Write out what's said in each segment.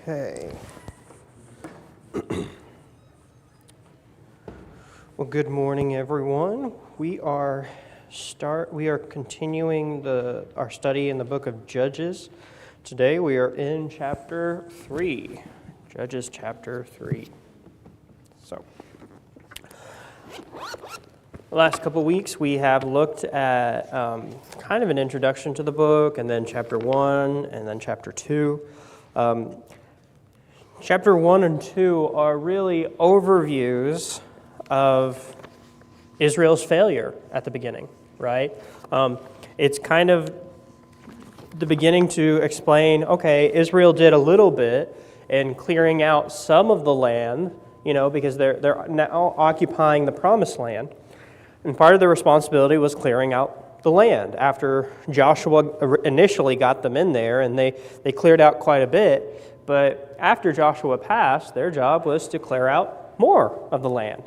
Okay. Well, good morning, everyone. We are continuing our study in the book of Judges. Today we are in chapter 3. Judges chapter 3. So, the last couple weeks we have looked at kind of an introduction to the book, and then chapter 1, and then chapter 2. Chapter 1 and 2 are really overviews of Israel's failure at the beginning, right? It's kind of the beginning to explain, okay, Israel did a little bit in clearing out some of the land, because they're now occupying the promised land. And part of their responsibility was clearing out the land after Joshua initially got them in there, and they cleared out quite a bit. But after Joshua passed, their job was to clear out more of the land.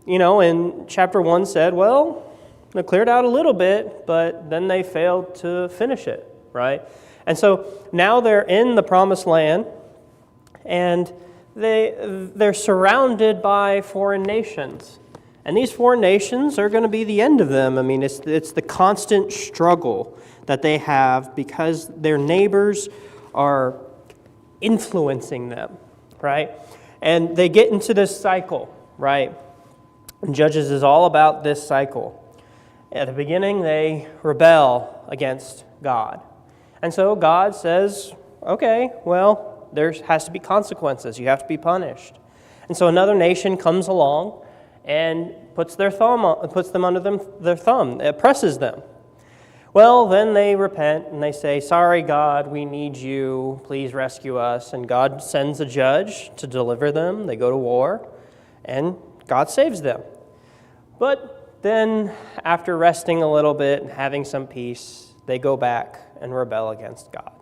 And chapter 1 said, well, they cleared out a little bit, but then they failed to finish it, right? And so now they're in the promised land, and they're surrounded by foreign nations. And these foreign nations are going to be the end of them. I mean, it's the constant struggle that they have because their neighbors are influencing them, right? And they get into this cycle, right? And Judges is all about this cycle. At the beginning, they rebel against God. And so God says, okay, well, there has to be consequences. You have to be punished. And so another nation comes along and puts them under their thumb, oppresses them. Well, then they repent and they say, sorry, God, we need you. Please rescue us. And God sends a judge to deliver them. They go to war, and God saves them. But then, after resting a little bit and having some peace, they go back and rebel against God.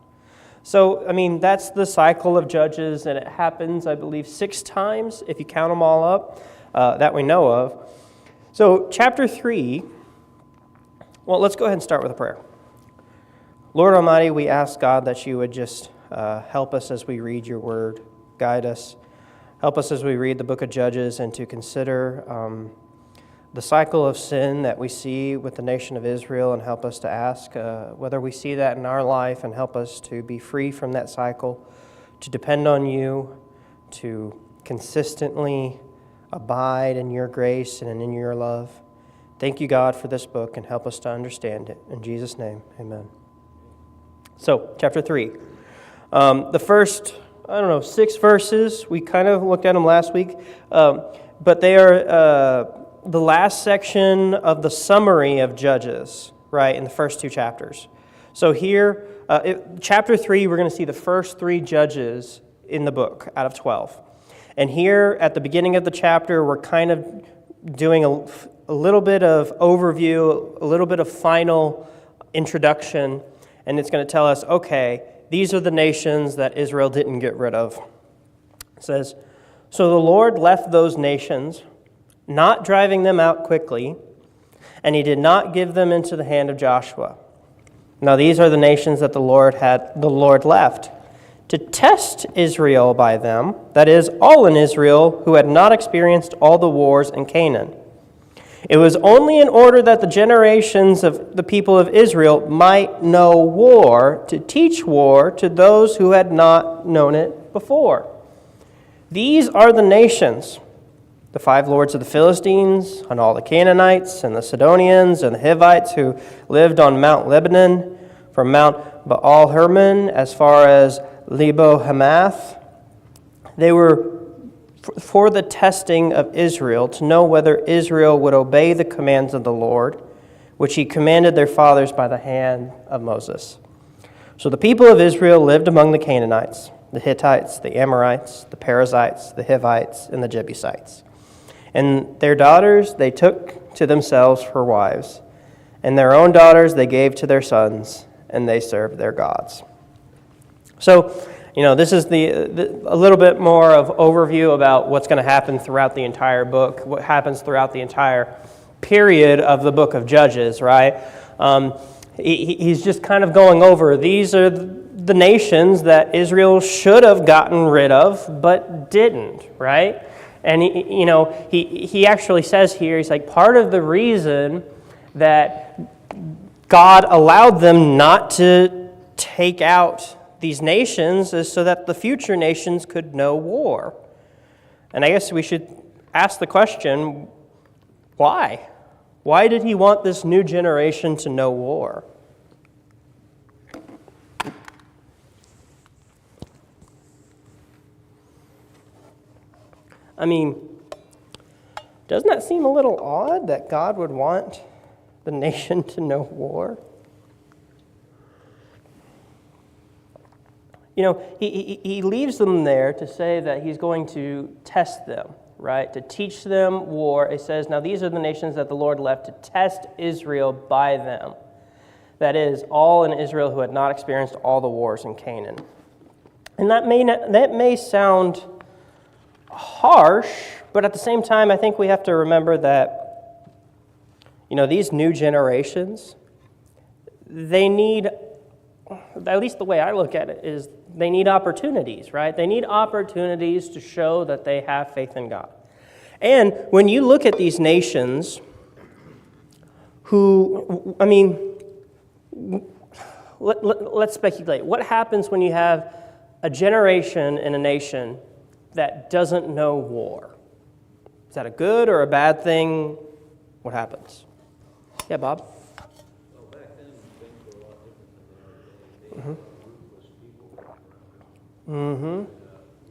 So, that's the cycle of Judges, and it happens, I believe, 6 times, if you count them all up, that we know of. So, chapter 3... Well, let's go ahead and start with a prayer. Lord Almighty, we ask, God, that you would just help us as we read your word, guide us, help us as we read the book of Judges, and to consider the cycle of sin that we see with the nation of Israel, and help us to ask whether we see that in our life, and help us to be free from that cycle, to depend on you, to consistently abide in your grace and in your love. Thank you, God, for this book, and help us to understand it. In Jesus' name, amen. So, chapter 3. The first, 6 verses, we kind of looked at them last week, but they are the last section of the summary of Judges, right, in the first 2 chapters. So here, chapter 3, we're going to see the first 3 judges in the book out of 12. And here, at the beginning of the chapter, we're kind of doing a little bit of overview, a little bit of final introduction, and it's going to tell us, okay, these are the nations that Israel didn't get rid of. It says, so the Lord left those nations, not driving them out quickly, and he did not give them into the hand of Joshua. Now these are the nations that the Lord left to test Israel by them, that is, all in Israel who had not experienced all the wars in Canaan. It was only in order that the generations of the people of Israel might know war, to teach war to those who had not known it before. These are the nations, the 5 lords of the Philistines, and all the Canaanites, and the Sidonians, and the Hivites who lived on Mount Lebanon, from Mount Baal-Hermon as far as Lebo-Hamath. They were for the testing of Israel, to know whether Israel would obey the commands of the Lord, which he commanded their fathers by the hand of Moses. So the people of Israel lived among the Canaanites, the Hittites, the Amorites, the Perizzites, the Hivites, and the Jebusites. And their daughters they took to themselves for wives, and their own daughters they gave to their sons, and they served their gods. So, this is a little bit more of overview about what's going to happen throughout the entire book, what happens throughout the entire period of the book of Judges, right? He's just kind of going over, these are the nations that Israel should have gotten rid of, but didn't, right? And he actually says here, he's like, part of the reason that God allowed them not to take out these nations is so that the future nations could know war. And I guess we should ask the question, why? Why did he want this new generation to know war? I mean, doesn't that seem a little odd that God would want the nation to know war? He leaves them there to say that he's going to test them, right? To teach them war. It says, now these are the nations that the Lord left to test Israel by them. That is, all in Israel who had not experienced all the wars in Canaan. And that may sound harsh, but at the same time, I think we have to remember that, these new generations, they need, at least the way I look at it, is they need opportunities, right? They need opportunities to show that they have faith in God. And when you look at these nations who, let's speculate. What happens when you have a generation in a nation that doesn't know war? Is that a good or a bad thing? What happens? Yeah, Bob? Well, back then, things were a lot different than they are today. They were ruthless people. Mm-hmm.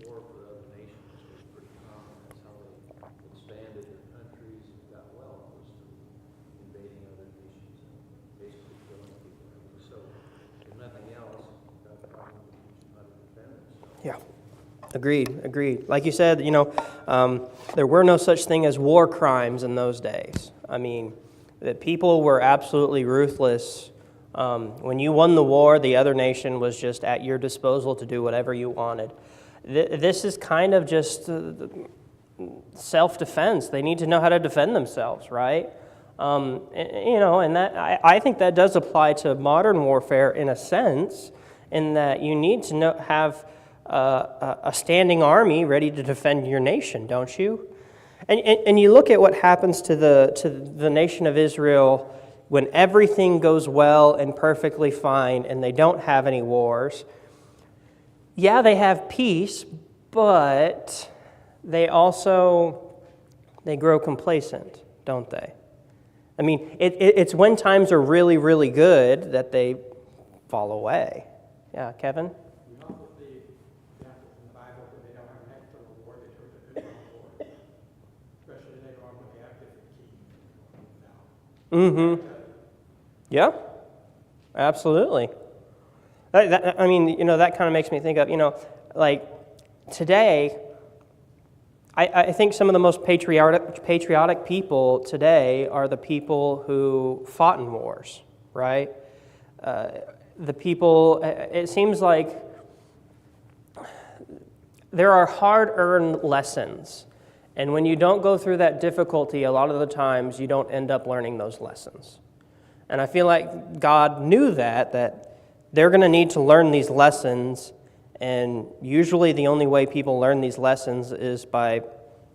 War for other nations was pretty common. That's how they expanded their countries and got wealth, was through invading other nations and basically killing people. So, if nothing else, that probably teach them how to defend themselves. Yeah. Agreed. Like you said, there were no such thing as war crimes in those days. The people were absolutely ruthless. When you won the war, the other nation was just at your disposal to do whatever you wanted. This is kind of just self-defense. They need to know how to defend themselves, right? And that I think that does apply to modern warfare in a sense, in that you need to have a standing army ready to defend your nation, don't you? And you look at what happens to the nation of Israel when everything goes well and perfectly fine and they don't have any wars. Yeah, they have peace, but they grow complacent, don't they? It's when times are really, really good that they fall away. Yeah, Kevin? Mm-hmm. Yeah, absolutely. That kind of makes me think of, like today, I think some of the most patriotic people today are the people who fought in wars, right? The people, it seems like there are hard-earned lessons. And when you don't go through that difficulty, a lot of the times you don't end up learning those lessons. And I feel like God knew that they're going to need to learn these lessons, and usually the only way people learn these lessons is by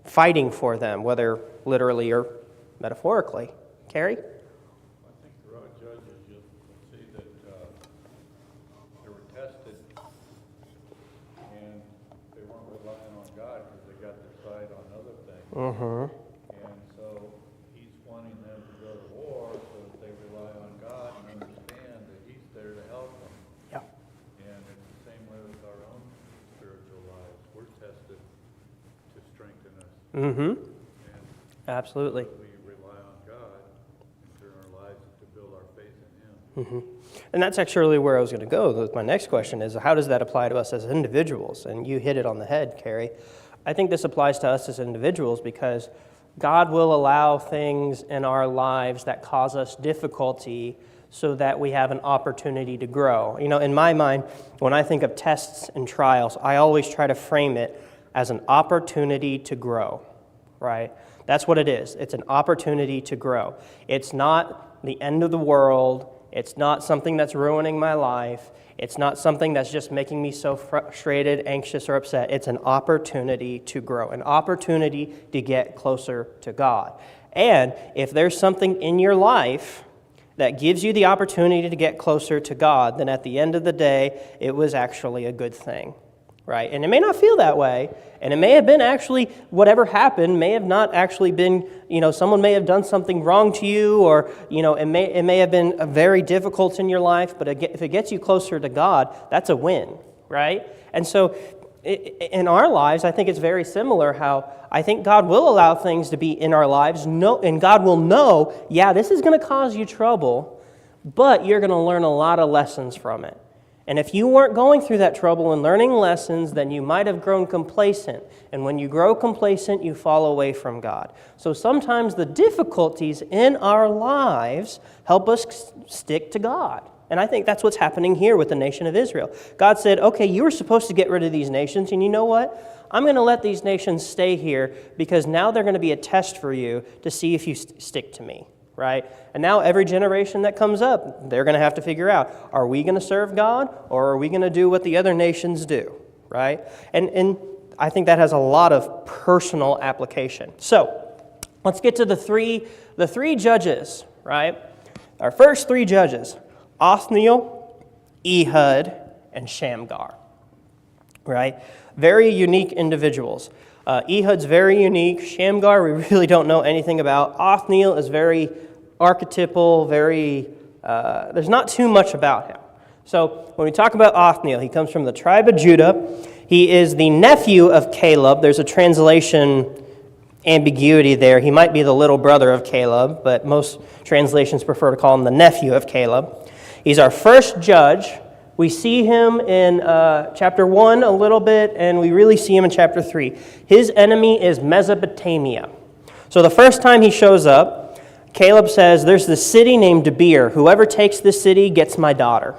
fighting for them, whether literally or metaphorically. Carrie? I think throughout Judges, you'll see that they were tested, and they weren't relying on God because they got their sight on other things. Mm-hmm. And so he's wanting them to go to war so that they rely on God and understand that he's there to help them. Yeah. And it's the same way with our own spiritual lives. We're tested to strengthen us. Mm-hmm. And Absolutely. we rely on God and turn our lives to build our faith in him. Mm-hmm. And that's actually where I was going to go with my next question is, how does that apply to us as individuals? And you hit it on the head, Carrie. I think this applies to us as individuals because God will allow things in our lives that cause us difficulty so that we have an opportunity to grow. In my mind, when I think of tests and trials, I always try to frame it as an opportunity to grow, right? That's what it is. It's an opportunity to grow. It's not the end of the world. It's not something that's ruining my life. It's not something that's just making me so frustrated, anxious, or upset. It's an opportunity to grow, an opportunity to get closer to God. And if there's something in your life that gives you the opportunity to get closer to God, then at the end of the day, it was actually a good thing, right? And it may not feel that way, and it may have been actually, whatever happened may have not actually been, someone may have done something wrong to you, or, it may have been very difficult in your life, but if it gets you closer to God, that's a win, right? And so in our lives, I think it's very similar how I think God will allow things to be in our lives, and God will know, yeah, this is going to cause you trouble, but you're going to learn a lot of lessons from it. And if you weren't going through that trouble and learning lessons, then you might have grown complacent. And when you grow complacent, you fall away from God. So sometimes the difficulties in our lives help us stick to God. And I think that's what's happening here with the nation of Israel. God said, okay, you were supposed to get rid of these nations, and you know what? I'm going to let these nations stay here because now they're going to be a test for you to see if you stick to me, right? And now every generation that comes up, they're going to have to figure out, are we going to serve God, or are we going to do what the other nations do, right? And I think that has a lot of personal application. So let's get to the three judges, right? Our first three judges: Othniel, Ehud, and Shamgar, right? Very unique individuals. Ehud's very unique. Shamgar, we really don't know anything about. Othniel is very archetypal, there's not too much about him. So when we talk about Othniel, he comes from the tribe of Judah. He is the nephew of Caleb. There's a translation ambiguity there. He might be the little brother of Caleb, but most translations prefer to call him the nephew of Caleb. He's our first judge. We see him in chapter 1 a little bit, and we really see him in chapter 3. His enemy is Mesopotamia. So the first time he shows up, Caleb says, there's this city named Debir. Whoever takes this city gets my daughter.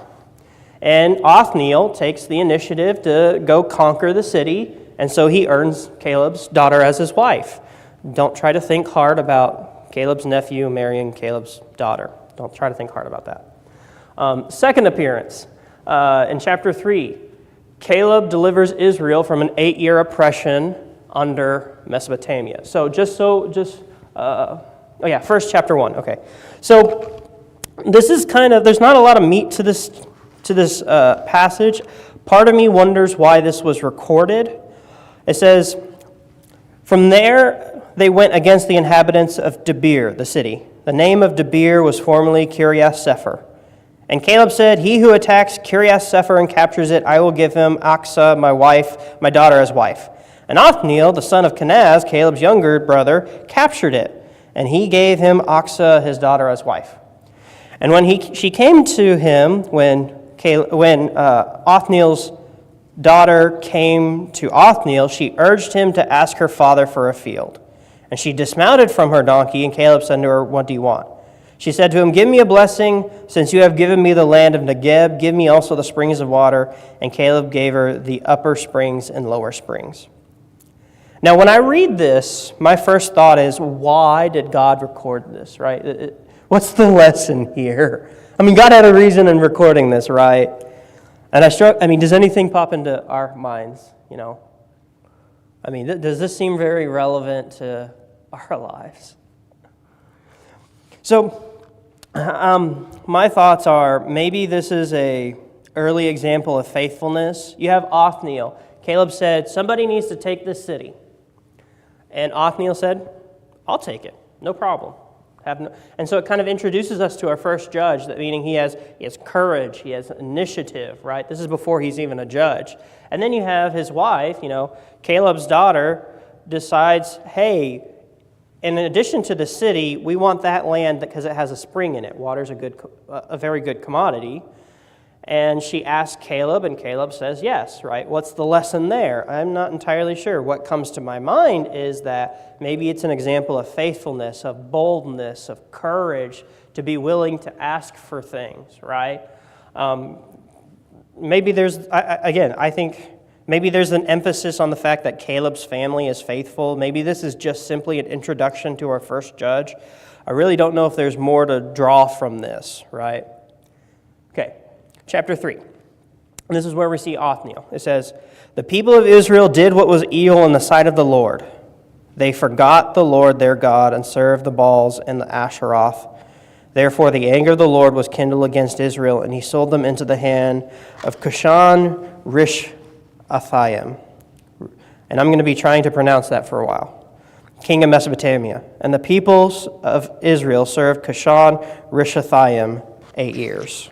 And Othniel takes the initiative to go conquer the city, and so he earns Caleb's daughter as his wife. Don't try to think hard about Caleb's nephew marrying Caleb's daughter. Don't try to think hard about that. Second appearance, in chapter 3, Caleb delivers Israel from an 8-year oppression under Mesopotamia. First chapter 1, okay. So this is there's not a lot of meat to this passage. Part of me wonders why this was recorded. It says, from there they went against the inhabitants of Debir, the city. The name of Debir was formerly Kiriath Sepher. And Caleb said, he who attacks Kiriath Sepher and captures it, I will give him Achsah, my daughter, as wife. And Othniel, the son of Kenaz, Caleb's younger brother, captured it, and he gave him Achsah, his daughter, as wife. And when she came to him, when Othniel's daughter came to Othniel, she urged him to ask her father for a field. And she dismounted from her donkey, and Caleb said to her, what do you want? She said to him, give me a blessing, since you have given me the land of Negeb, give me also the springs of water. And Caleb gave her the upper springs and lower springs. Now, when I read this, my first thought is, why did God record this, right? What's the lesson here? I mean, God had a reason in recording this, right? And does anything pop into our minds, does this seem very relevant to our lives? So, my thoughts are, maybe this is an early example of faithfulness. You have Othniel. Caleb said, somebody needs to take this city. And Othniel said, I'll take it, no problem. And so it kind of introduces us to our first judge, meaning he has courage, he has initiative, right? This is before he's even a judge. And then you have his wife, Caleb's daughter, decides, hey, in addition to the city, we want that land because it has a spring in it. Water's a very good commodity. And she asks Caleb, and Caleb says yes, right? What's the lesson there? I'm not entirely sure. What comes to my mind is that maybe it's an example of faithfulness, of boldness, of courage to be willing to ask for things, right? Maybe I think maybe there's an emphasis on the fact that Caleb's family is faithful. Maybe this is just simply an introduction to our first judge. I really don't know if there's more to draw from this, right? Okay, chapter 3. And this is where we see Othniel. It says, "The people of Israel did what was evil in the sight of the Lord. They forgot the Lord their God and served the Baals and the Asheroth. Therefore the anger of the Lord was kindled against Israel, and he sold them into the hand of Cushan-Rishathaim." And I'm going to be trying to pronounce that for a while. "King of Mesopotamia. And the peoples of Israel served Cushan-Rishathaim 8 years.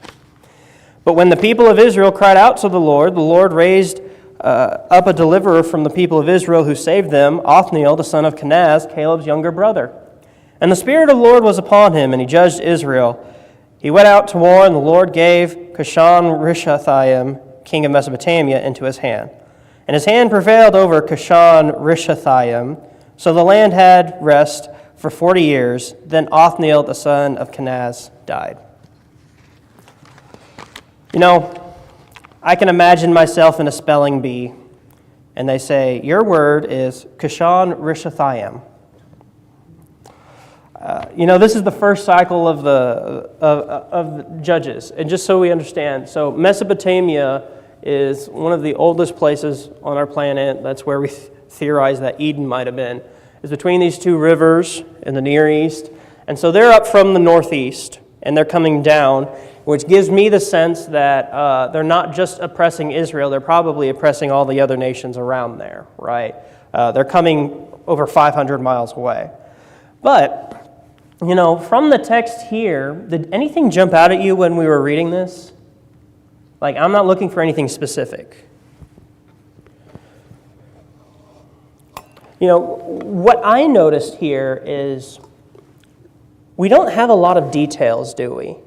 But when the people of Israel cried out to the Lord raised up a deliverer from the people of Israel who saved them, Othniel, the son of Kenaz, Caleb's younger brother. And the Spirit of the Lord was upon him, and he judged Israel. He went out to war, and the Lord gave Cushan-Rishathaim, king of Mesopotamia, into his hand. And his hand prevailed over Cushan-Rishathaim, so the land had rest for 40 years. Then Othniel, the son of Kenaz, died." You know, I can imagine myself in a spelling bee, and they say, "Your word is Cushan-Rishathaim." This is the first cycle of the Judges. And just so we understand, so Mesopotamia is one of the oldest places on our planet. That's where we theorize that Eden might have been. It's between these two rivers in the Near East. And so they're up from the northeast, and they're coming down, which gives me the sense that they're not just oppressing Israel, they're probably oppressing all the other nations around there, right? They're coming over 500 miles away. But, from the text here, did anything jump out at you when we were reading this? Like, I'm not looking for anything specific. What I noticed here is we don't have a lot of details, do we?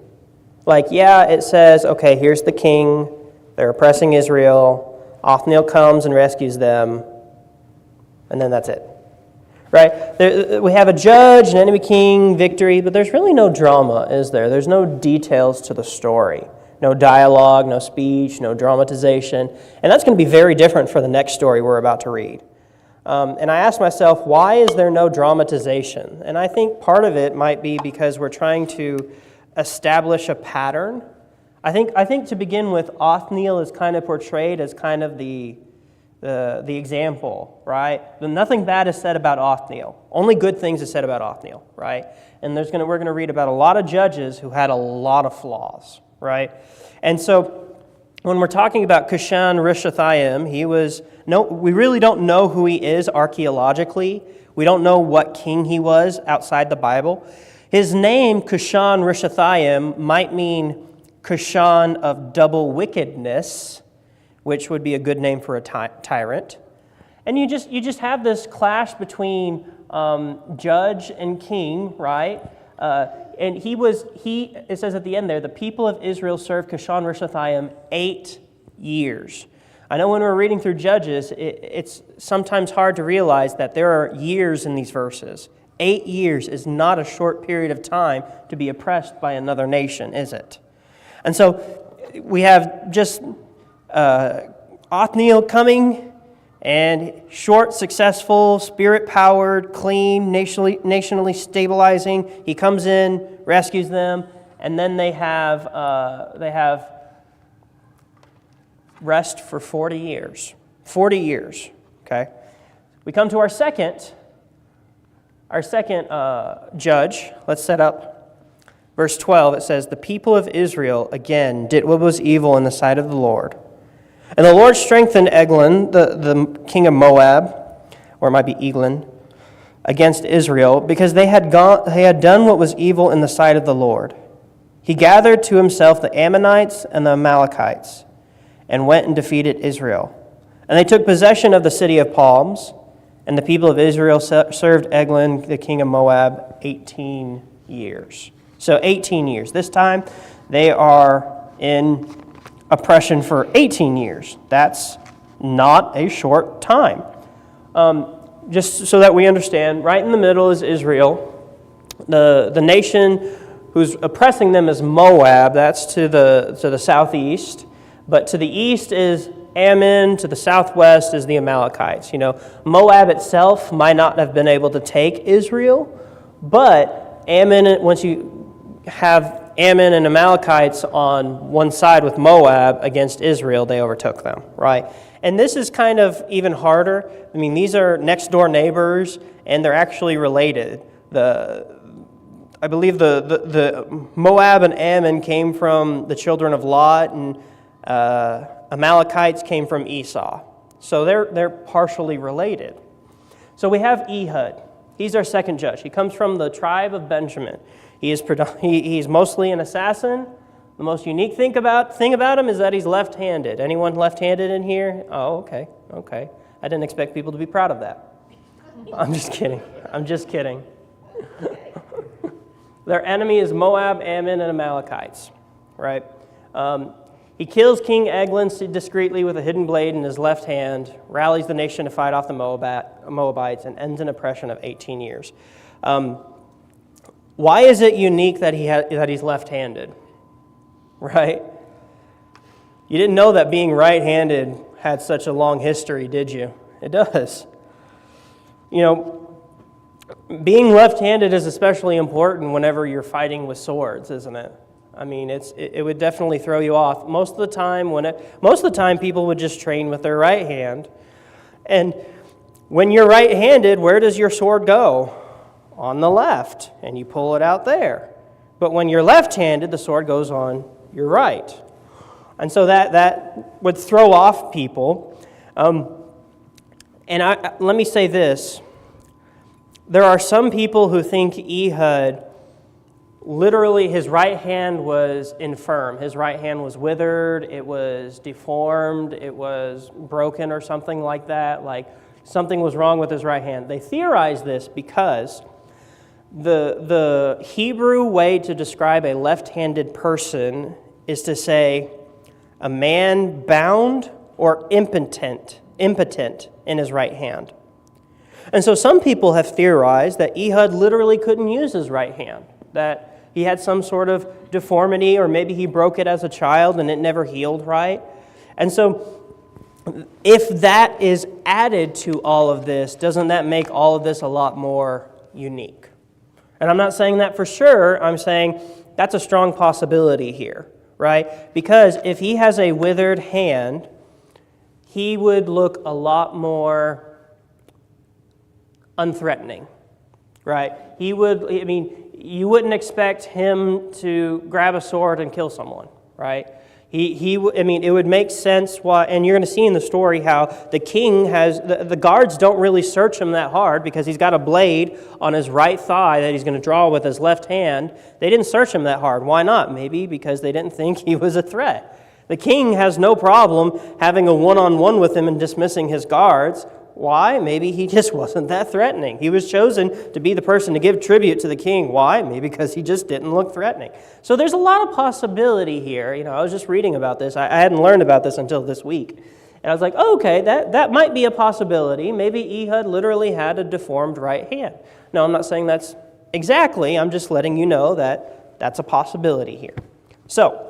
Like, it says, okay, here's the king, they're oppressing Israel, Othniel comes and rescues them, and then that's it. Right? We have a judge, an enemy king, victory, but there's really no drama, is there? There's no details to the story. No dialogue, no speech, no dramatization. And that's going to be very different for the next story we're about to read. And I asked myself, why is there no dramatization? And I think part of it might be because we're trying to establish a pattern. I think to begin with, Othniel is kind of portrayed as kind of the example, right? Nothing bad is said about Othniel. Only good things is said about Othniel, right? And we're going to read about a lot of judges who had a lot of flaws, right? And so when we're talking about Cushan-Rishathaim, we really don't know who he is archaeologically. We don't know what king he was outside the Bible. His name, Cushan-Rishathaim, might mean Cushan of double wickedness, which would be a good name for a tyrant. And you just have this clash between judge and king, right? And it says at the end there, the people of Israel served Cushan-Rishathaim 8 years. I know when we're reading through Judges, it's sometimes hard to realize that there are years in these verses. 8 years is not a short period of time to be oppressed by another nation, is it? And so we have just Othniel coming, and short, successful, spirit-powered, clean, nationally stabilizing. He comes in, rescues them, and then they have rest for 40 years. 40 years, okay? We come to our second judge. Let's set up verse 12. It says, "The people of Israel, again, did what was evil in the sight of the Lord. And the Lord strengthened Eglon, the king of Moab," or it might be Eglon, "against Israel, because they had done what was evil in the sight of the Lord. He gathered to himself the Ammonites and the Amalekites, and went and defeated Israel. And they took possession of the city of palms, and the people of Israel served Eglon, the king of Moab, 18 years. So 18 years. This time, they are in oppression for 18 years. That's not a short time. Just so that we understand, right in the middle is Israel. The nation who's oppressing them is Moab. That's to the southeast. But to the east is Ammon. To the southwest is the Amalekites. Moab itself might not have been able to take Israel, but Ammon, once you have Ammon and Amalekites on one side with Moab against Israel, they overtook them, right? And this is kind of even harder. I mean, these are next door neighbors, and they're actually related. I believe the Moab and Ammon came from the children of Lot, and Amalekites came from Esau. So they're partially related. So we have Ehud. He's our second judge. He comes from the tribe of Benjamin. He's mostly an assassin. The most unique thing about him is that he's left-handed. Anyone left-handed in here? Oh, okay. I didn't expect people to be proud of that. I'm just kidding. Their enemy is Moab, Ammon, and Amalekites, right? He kills King Eglon discreetly with a hidden blade in his left hand, rallies the nation to fight off the Moabites, and ends an oppression of 18 years. Why is it unique that he's left-handed, right? You didn't know that being right-handed had such a long history, did you? It does. You know, being left-handed is especially important whenever you're fighting with swords, isn't it? I mean, it would definitely throw you off. Most of the time, people would just train with their right hand. And when you're right-handed, where does your sword go? On the left, and you pull it out there. But when you're left-handed, the sword goes on your right. And so that would throw off people. Let me say this. There are some people who think Ehud, literally his right hand was infirm. His right hand was withered, it was deformed, it was broken or something like that. Like something was wrong with his right hand. They theorize this because the Hebrew way to describe a left-handed person is to say a man bound or impotent in his right hand. And so some people have theorized that Ehud literally couldn't use his right hand, that he had some sort of deformity, or maybe he broke it as a child and it never healed right. And so if that is added to all of this, doesn't that make all of this a lot more unique? And I'm not saying that for sure. I'm saying that's a strong possibility here, right? Because if he has a withered hand, he would look a lot more unthreatening, right? You wouldn't expect him to grab a sword and kill someone, right? It would make sense why, and you're going to see in the story how the king the guards don't really search him that hard because he's got a blade on his right thigh that he's going to draw with his left hand. They didn't search him that hard. Why not? Maybe because they didn't think he was a threat. The king has no problem having a one-on-one with him and dismissing his guards. Why? Maybe he just wasn't that threatening. He was chosen to be the person to give tribute to the king. Why? Maybe because he just didn't look threatening. So there's a lot of possibility here. You know, I was just reading about this. I hadn't learned about this until this week. And I was like, oh, okay, that might be a possibility. Maybe Ehud literally had a deformed right hand. No, I'm not saying that's exactly. I'm just letting you know that that's a possibility here. So,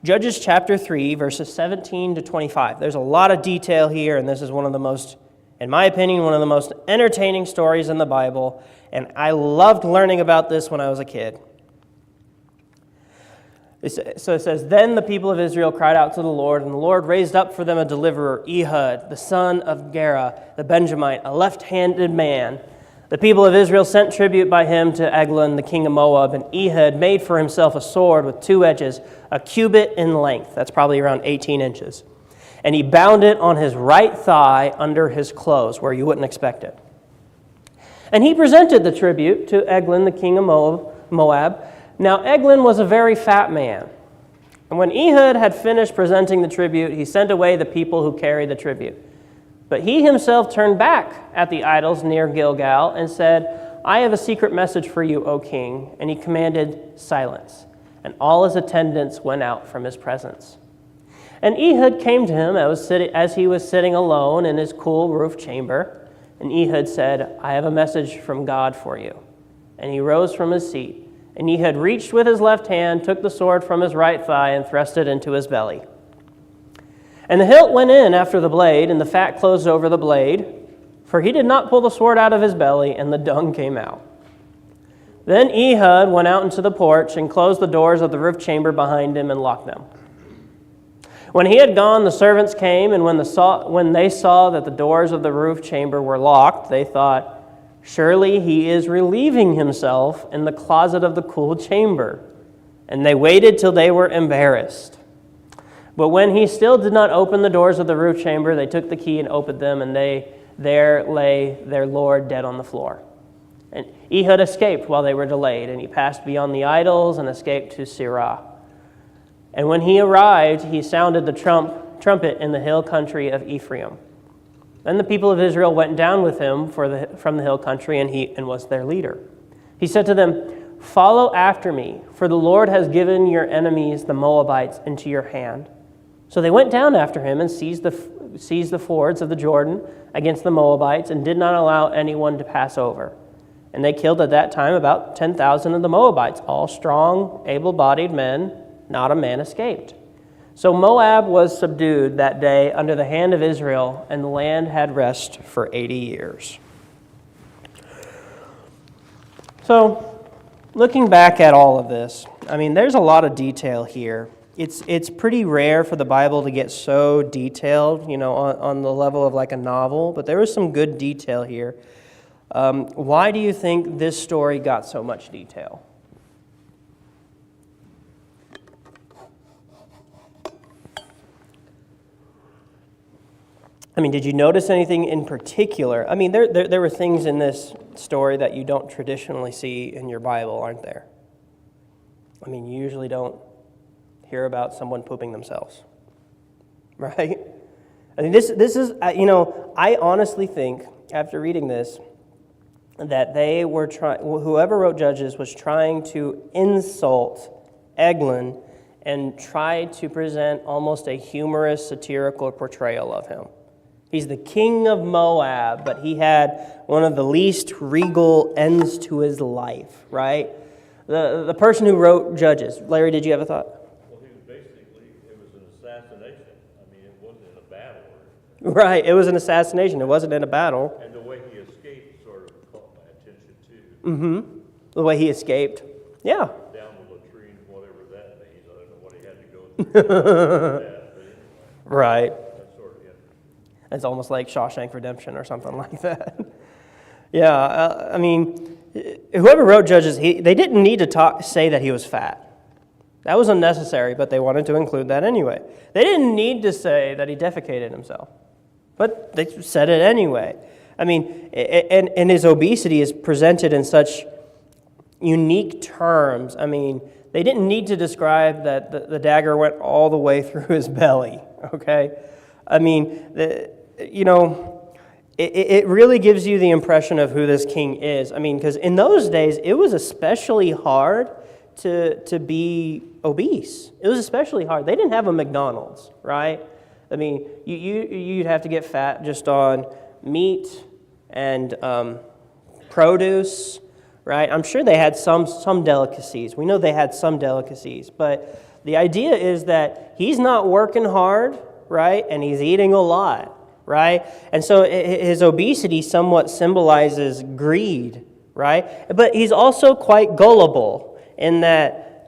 Judges chapter 3, verses 17 to 25. There's a lot of detail here, and this is one of the most, in my opinion, one of the most entertaining stories in the Bible, and I loved learning about this when I was a kid. So it says, Then the people of Israel cried out to the Lord, and the Lord raised up for them a deliverer, Ehud, the son of Gera, the Benjamite, a left-handed man. The people of Israel sent tribute by him to Eglon, the king of Moab, and Ehud made for himself a sword with two edges, a cubit in length. That's probably around 18 inches. And he bound it on his right thigh under his clothes, where you wouldn't expect it. And he presented the tribute to Eglon, the king of Moab. Now Eglon was a very fat man. And when Ehud had finished presenting the tribute, he sent away the people who carried the tribute. But he himself turned back at the idols near Gilgal and said, I have a secret message for you, O king. And he commanded silence. And all his attendants went out from his presence. And Ehud came to him as he was sitting alone in his cool roof chamber. And Ehud said, I have a message from God for you. And he rose from his seat. And Ehud reached with his left hand, took the sword from his right thigh, and thrust it into his belly. And the hilt went in after the blade, and the fat closed over the blade, for he did not pull the sword out of his belly, and the dung came out. Then Ehud went out into the porch and closed the doors of the roof chamber behind him and locked them. When he had gone, the servants came, and when they saw that the doors of the roof chamber were locked, they thought, "Surely he is relieving himself in the closet of the cool chamber." And they waited till they were embarrassed. But when he still did not open the doors of the roof chamber, they took the key and opened them, and there lay their lord dead on the floor. And Ehud escaped while they were delayed, and he passed beyond the idols and escaped to Sirah. And when he arrived, he sounded the trumpet in the hill country of Ephraim. Then the people of Israel went down with him from the hill country, and was their leader. He said to them, "Follow after me, for the Lord has given your enemies, the Moabites, into your hand." So they went down after him and seized the fords of the Jordan against the Moabites, and did not allow anyone to pass over. And they killed at that time about 10,000 of the Moabites, all strong, able-bodied men. Not a man escaped. So Moab was subdued that day under the hand of Israel, and the land had rest for 80 years. So, looking back at all of this, I mean, there's a lot of detail here. It's pretty rare for the Bible to get so detailed, on the level of like a novel, but there was some good detail here. Why do you think this story got so much detail? I mean, did you notice anything in particular? I mean, there were things in this story that you don't traditionally see in your Bible, aren't there? I mean, you usually don't hear about someone pooping themselves, right? I mean, this is, I honestly think, after reading this, that whoever wrote Judges was trying to insult Eglon and try to present almost a humorous, satirical portrayal of him. He's the king of Moab, but he had one of the least regal ends to his life, right? The person who wrote Judges. Larry, did you have a thought? Well, it was an assassination. I mean, it wasn't in a battle. Right, it was an assassination. It wasn't in a battle. And the way he escaped sort of caught my attention, too. Mm-hmm. The way he escaped. Yeah. Down the latrine, whatever that means. I don't know what he had to go through. Right. That's It's almost like Shawshank Redemption or something like that. Yeah, I mean, whoever wrote Judges, they didn't need to say that he was fat. That was unnecessary, but they wanted to include that anyway. They didn't need to say that he defecated himself, but they said it anyway. I mean, and his obesity is presented in such unique terms. I mean, they didn't need to describe that the dagger went all the way through his belly, okay? I mean, it really gives you the impression of who this king is. I mean, because in those days, it was especially hard to be obese. It was especially hard. They didn't have a McDonald's, right? I mean, you'd have to get fat just on meat and produce, right? I'm sure they had some delicacies. We know they had some delicacies, but the idea is that he's not working hard, right? And he's eating a lot, right? And so his obesity somewhat symbolizes greed, right? But he's also quite gullible in that,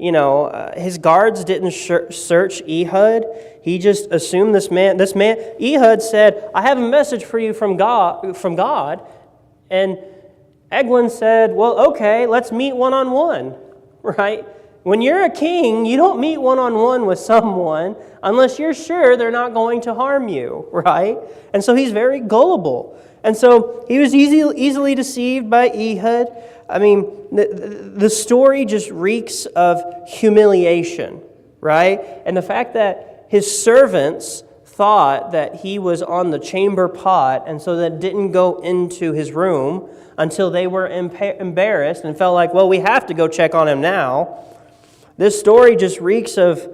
his guards didn't search Ehud. He just assumed this man, Ehud said, "I have a message for you from God. And Eglon said, "Well, okay, let's meet one-on-one," right? When you're a king, you don't meet one-on-one with someone unless you're sure they're not going to harm you, right? And so he's very gullible. And so he was easily deceived by Ehud. I mean, the story just reeks of humiliation, right? And the fact that his servants thought that he was on the chamber pot, and so that didn't go into his room until they were embarrassed and felt like, well, we have to go check on him now. This story just reeks of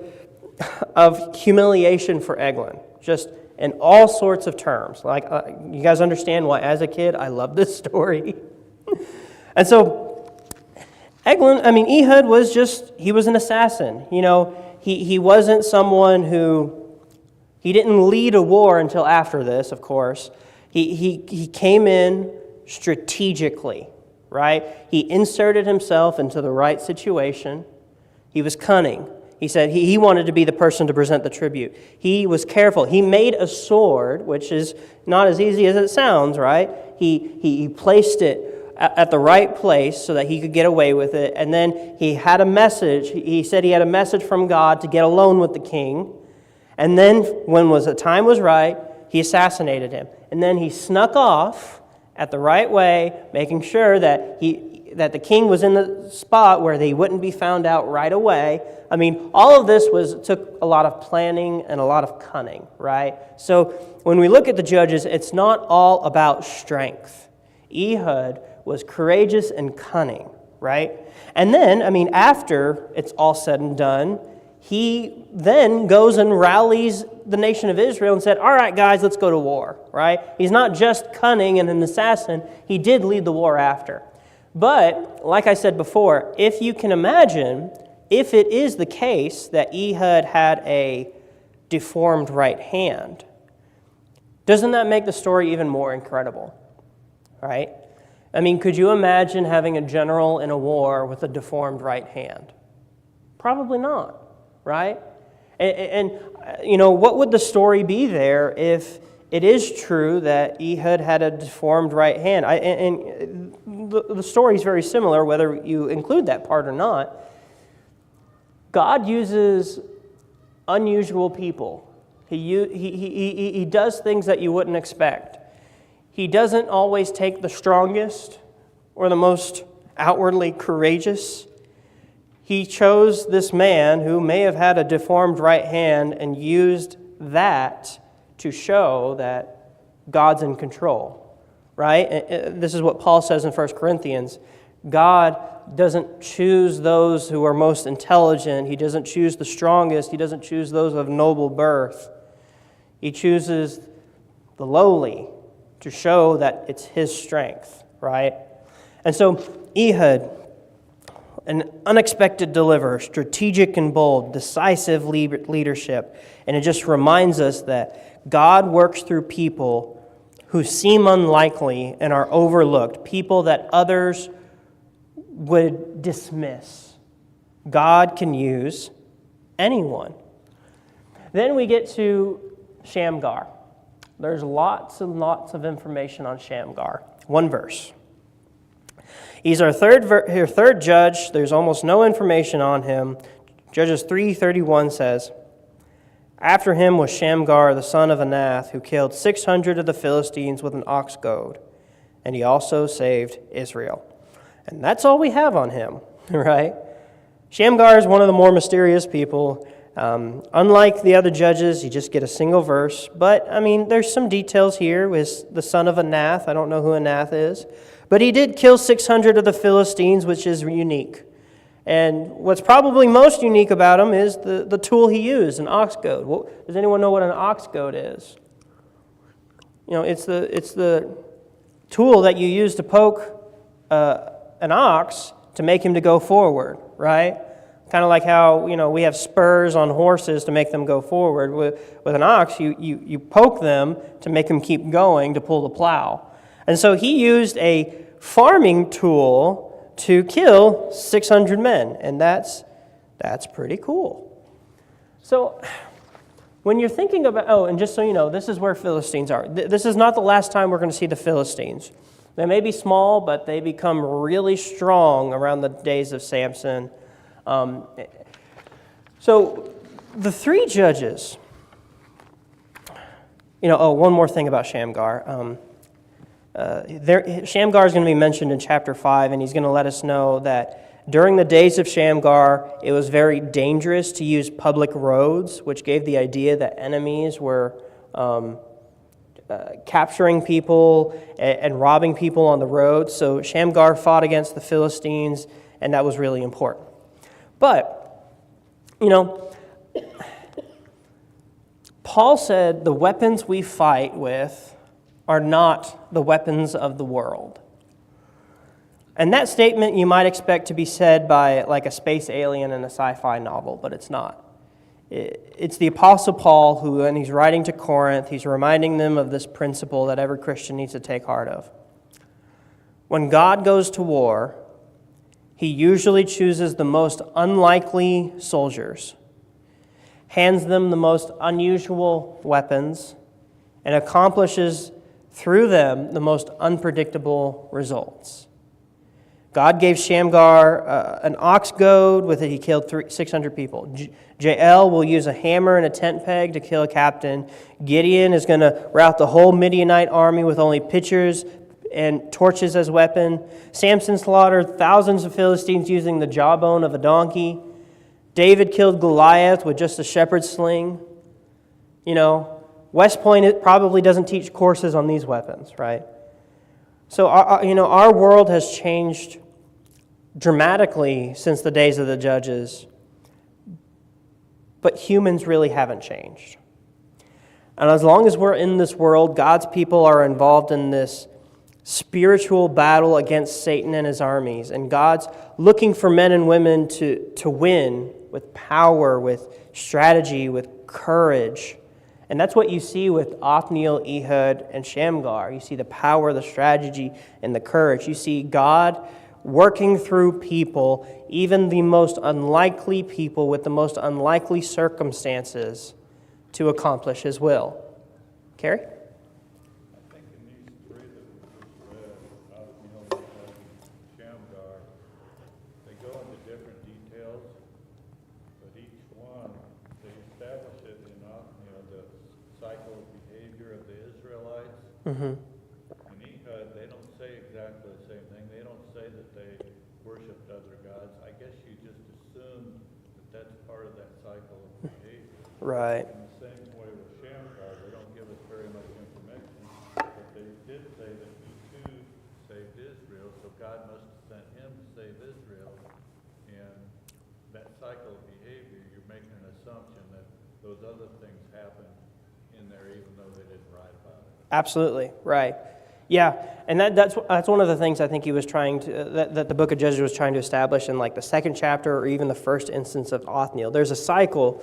humiliation for Eglon, just in all sorts of terms. Like, you guys understand why, as a kid, I love this story. And so, Ehud was he was an assassin. He wasn't someone he didn't lead a war until after this, of course. He came in strategically, right? He inserted himself into the right situation. He was cunning. He said he wanted to be the person to present the tribute. He was careful. He made a sword, which is not as easy as it sounds, right? He placed it at the right place so that he could get away with it. And then he had a message. He said he had a message from God to get alone with the king. And then when the time was right, he assassinated him. And then he snuck off at the right way, making sure that the king was in the spot where they wouldn't be found out right away. I mean, all of this took a lot of planning and a lot of cunning, right? So when we look at the judges, it's not all about strength. Ehud was courageous and cunning, right? And then, I mean, after it's all said and done, he then goes and rallies the nation of Israel and said, all right, guys, let's go to war, right? He's not just cunning and an assassin. He did lead the war after. But, like I said before, if you can imagine, if it is the case that Ehud had a deformed right hand, doesn't that make the story even more incredible, right? I mean, could you imagine having a general in a war with a deformed right hand? Probably not, right? And you know, what would the story be there if it is true that Ehud had a deformed right hand? The story is very similar, whether you include that part or not. God uses unusual people. He does things that you wouldn't expect. He doesn't always take the strongest or the most outwardly courageous. He chose this man who may have had a deformed right hand and used that to show that God's in control, right? This is what Paul says in 1 Corinthians. God doesn't choose those who are most intelligent. He doesn't choose the strongest. He doesn't choose those of noble birth. He chooses the lowly to show that it's his strength, right? And so Ehud, an unexpected deliverer, strategic and bold, decisive leadership. And it just reminds us that God works through people who seem unlikely and are overlooked, people that others would dismiss. God can use anyone. Then we get to Shamgar. There's lots and lots of information on Shamgar. One verse. He's our third judge. There's almost no information on him. Judges 3:31 says, after him was Shamgar, the son of Anath, who killed 600 of the Philistines with an ox goad, and he also saved Israel. And that's all we have on him, right? Shamgar is one of the more mysterious people. Unlike the other judges, you just get a single verse. But, I mean, there's some details here with the son of Anath. I don't know who Anath is. But he did kill 600 of the Philistines, which is unique. And what's probably most unique about him is the tool he used, an ox goad. Well, does anyone know what an ox goad is? You know, it's the tool that you use to poke an ox to make him to go forward, right? Kind of like how, you know, we have spurs on horses to make them go forward. With an ox, you poke them to make them keep going to pull the plow. And so he used a farming tool to kill 600 men, and that's pretty cool. So when you're thinking about, and just so you know, this is where Philistines are. This is not the last time we're going to see the Philistines. They may be small, but they become really strong around the days of Samson. So the three judges, one more thing about Shamgar. Shamgar is going to be mentioned in chapter 5, and he's going to let us know that during the days of Shamgar, it was very dangerous to use public roads, which gave the idea that enemies were capturing people and robbing people on the road. So Shamgar fought against the Philistines, and that was really important. But, Paul said the weapons we fight with are not the weapons of the world. And that statement you might expect to be said by like a space alien in a sci-fi novel, but it's not. It's the Apostle Paul who, when he's writing to Corinth, he's reminding them of this principle that every Christian needs to take heart of. When God goes to war, he usually chooses the most unlikely soldiers, hands them the most unusual weapons, and accomplishes through them the most unpredictable results. God gave Shamgar an ox goad. With it, he killed 600 people. Jael will use a hammer and a tent peg to kill a captain. Gideon is going to rout the whole Midianite army with only pitchers and torches as weapon. Samson slaughtered thousands of Philistines using the jawbone of a donkey. David killed Goliath with just a shepherd's sling. West Point it probably doesn't teach courses on these weapons, right? So, our world has changed dramatically since the days of the judges, but humans really haven't changed. And as long as we're in this world, God's people are involved in this spiritual battle against Satan and his armies. And God's looking for men and women to win with power, with strategy, with courage. And that's what you see with Othniel, Ehud, and Shamgar. You see the power, the strategy, and the courage. You see God working through people, even the most unlikely people with the most unlikely circumstances, to accomplish his will. Carrie? I think in these three that we just read, Othniel, Ehud, and Shamgar, they go into different details, but each one, they establish it in Othniel, the cycle of behavior of the Israelites. Mm-hmm. In Ehud, they don't say exactly the same thing. They don't say that they worshipped other gods. I guess you just assume that that's part of that cycle of behavior. Right. In the same way with Shamgar, they don't give us very much information, but they did say that he too saved Israel, so God must have sent him to save Israel. And that cycle of behavior, you're making an assumption that those other things happened in there even though they didn't write about it. Absolutely, right. Yeah, and that's one of the things I think he was trying to, that the book of Judges was trying to establish in like the second chapter or even the first instance of Othniel. There's a cycle,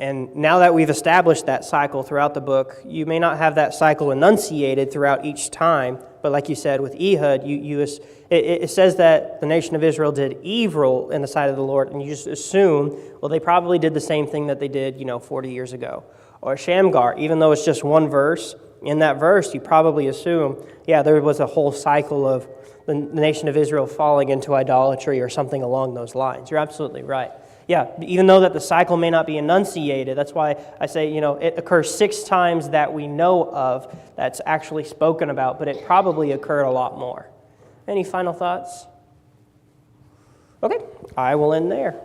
and now that we've established that cycle throughout the book, you may not have that cycle enunciated throughout each time, but like you said, with Ehud, it says that the nation of Israel did evil in the sight of the Lord, and you just assume, well, they probably did the same thing that they did, 40 years ago. Or Shamgar, even though it's just one verse, in that verse, you probably assume, there was a whole cycle of the nation of Israel falling into idolatry or something along those lines. You're absolutely right. Yeah, even though that the cycle may not be enunciated, that's why I say, it occurs 6 times that we know of that's actually spoken about, but it probably occurred a lot more. Any final thoughts? Okay, I will end there.